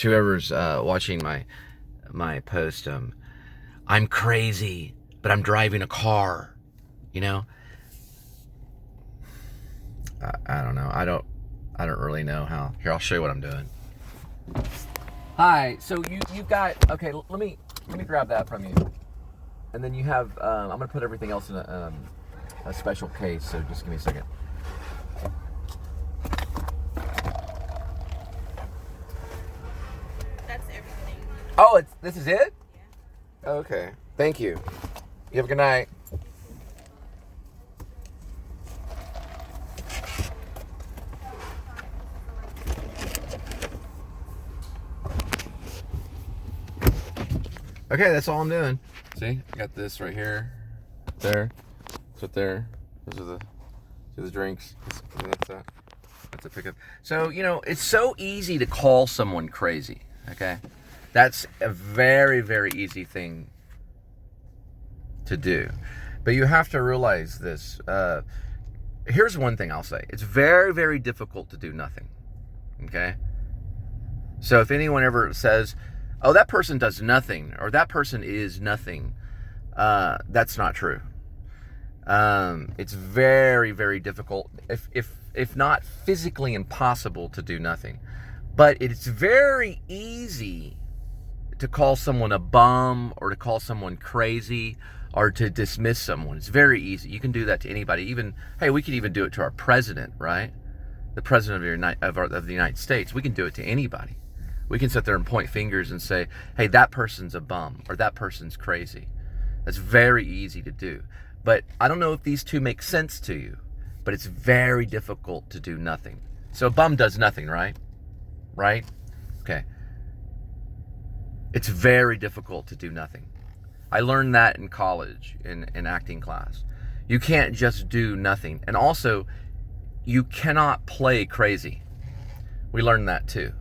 Whoever's watching my post, I'm crazy, but I'm driving a car. You know, I don't know. I don't really know how. Here, I'll show you what I'm doing. Hi. So you've got, okay. Let me grab that from you, and then you have. I'm gonna put everything else in a special case. So just give me a second. That's everything. Oh, this is it? Yeah. Okay. Thank you. You have a good night. Okay, that's all I'm doing. See, I got this right here, there, right there. Those are the drinks. That's a pickup. So it's so easy to call someone crazy. Okay, that's a very, very easy thing to do, but you have to realize this. Here's one thing I'll say: it's very, very difficult to do nothing. Okay, so if anyone ever says, "Oh, that person does nothing," or "that person is nothing," that's not true. It's very, very difficult, if not physically impossible, to do nothing. But it's very easy to call someone a bum, or to call someone crazy, or to dismiss someone. It's very easy. You can do that to anybody. Even, hey, we could even do it to our president, right? The president of the United States. We can do it to anybody. We can sit there and point fingers and say, hey, that person's a bum, or that person's crazy. That's very easy to do. But I don't know if these two make sense to you, but it's very difficult to do nothing. So a bum does nothing, right? Right? Okay. It's very difficult to do nothing. I learned that in college, in acting class. You can't just do nothing. And also, you cannot play crazy. We learned that too.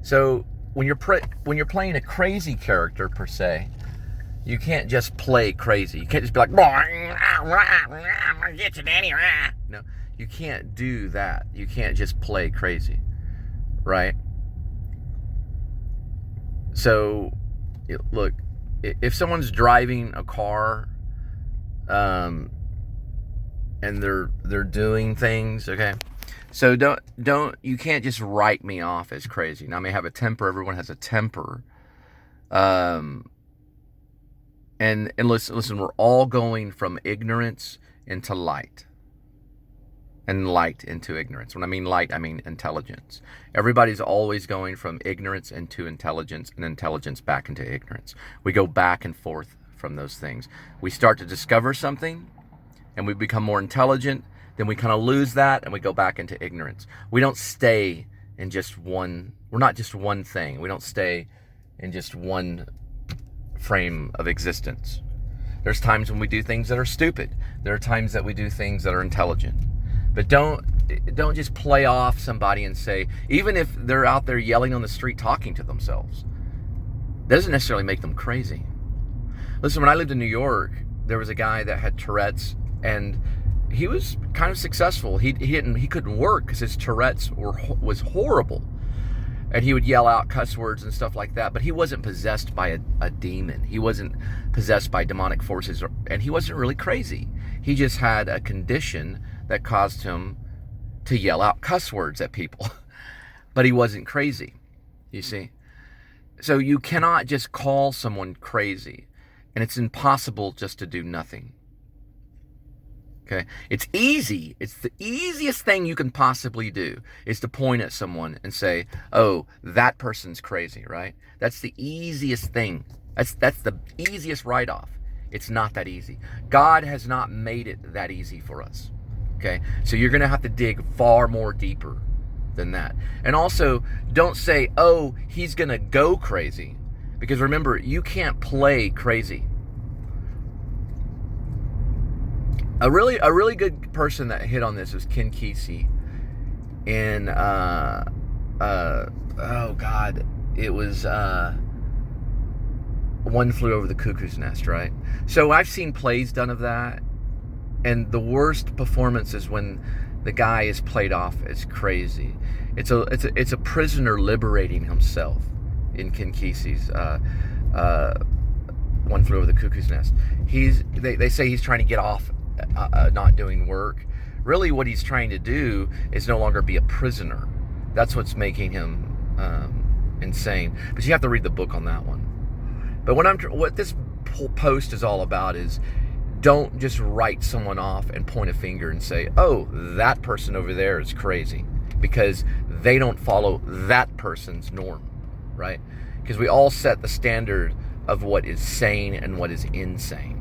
So when you're playing a crazy character, per se, you can't just play crazy. You can't just be like, I'm gonna get you, Danny. No, you can't do that. You can't just play crazy, right? So, look, if someone's driving a car, and they're doing things, okay. So don't you can't just write me off as crazy. Now, I may have a temper. Everyone has a temper. And listen, we're all going from ignorance into light, and light into ignorance. When I mean light, I mean intelligence. Everybody's always going from ignorance into intelligence, and intelligence back into ignorance. We go back and forth from those things. We start to discover something, and we become more intelligent. Then we kind of lose that, and we go back into ignorance. We don't stay in just one. We're not just one thing. We don't stay in just one frame of existence. There's times when we do things that are stupid. There are times that we do things that are intelligent. But don't just play off somebody and say, even if they're out there yelling on the street talking to themselves, that doesn't necessarily make them crazy. Listen, when I lived in New York, there was a guy that had Tourette's, and he was kind of successful. He couldn't work because his Tourette's was horrible. And he would yell out cuss words and stuff like that. But he wasn't possessed by a demon. He wasn't possessed by demonic forces. And he wasn't really crazy. He just had a condition that caused him to yell out cuss words at people. But he wasn't crazy, you see. So you cannot just call someone crazy. And it's impossible just to do nothing. Okay, it's easy. It's the easiest thing you can possibly do is to point at someone and say, "Oh, that person's crazy," right? That's the easiest thing. That's the easiest write-off. It's not that easy. God has not made it that easy for us. Okay, so you're gonna have to dig far more deeper than that. And also, don't say, "Oh, he's gonna go crazy," because remember, you can't play crazy. A really good person that hit on this was Ken Kesey in oh God, it was One Flew Over the Cuckoo's Nest, right? So I've seen plays done of that, and the worst performance is when the guy is played off as crazy. It's a prisoner liberating himself in Ken Kesey's One Flew Over the Cuckoo's Nest. They say he's trying to get off not doing work. Really, what he's trying to do is no longer be a prisoner. That's what's making him insane. But you have to read the book on that one. But what this post is all about is, don't just write someone off and point a finger and say, oh, that person over there is crazy, because they don't follow that person's norm, right? Because we all set the standard of what is sane and what is insane.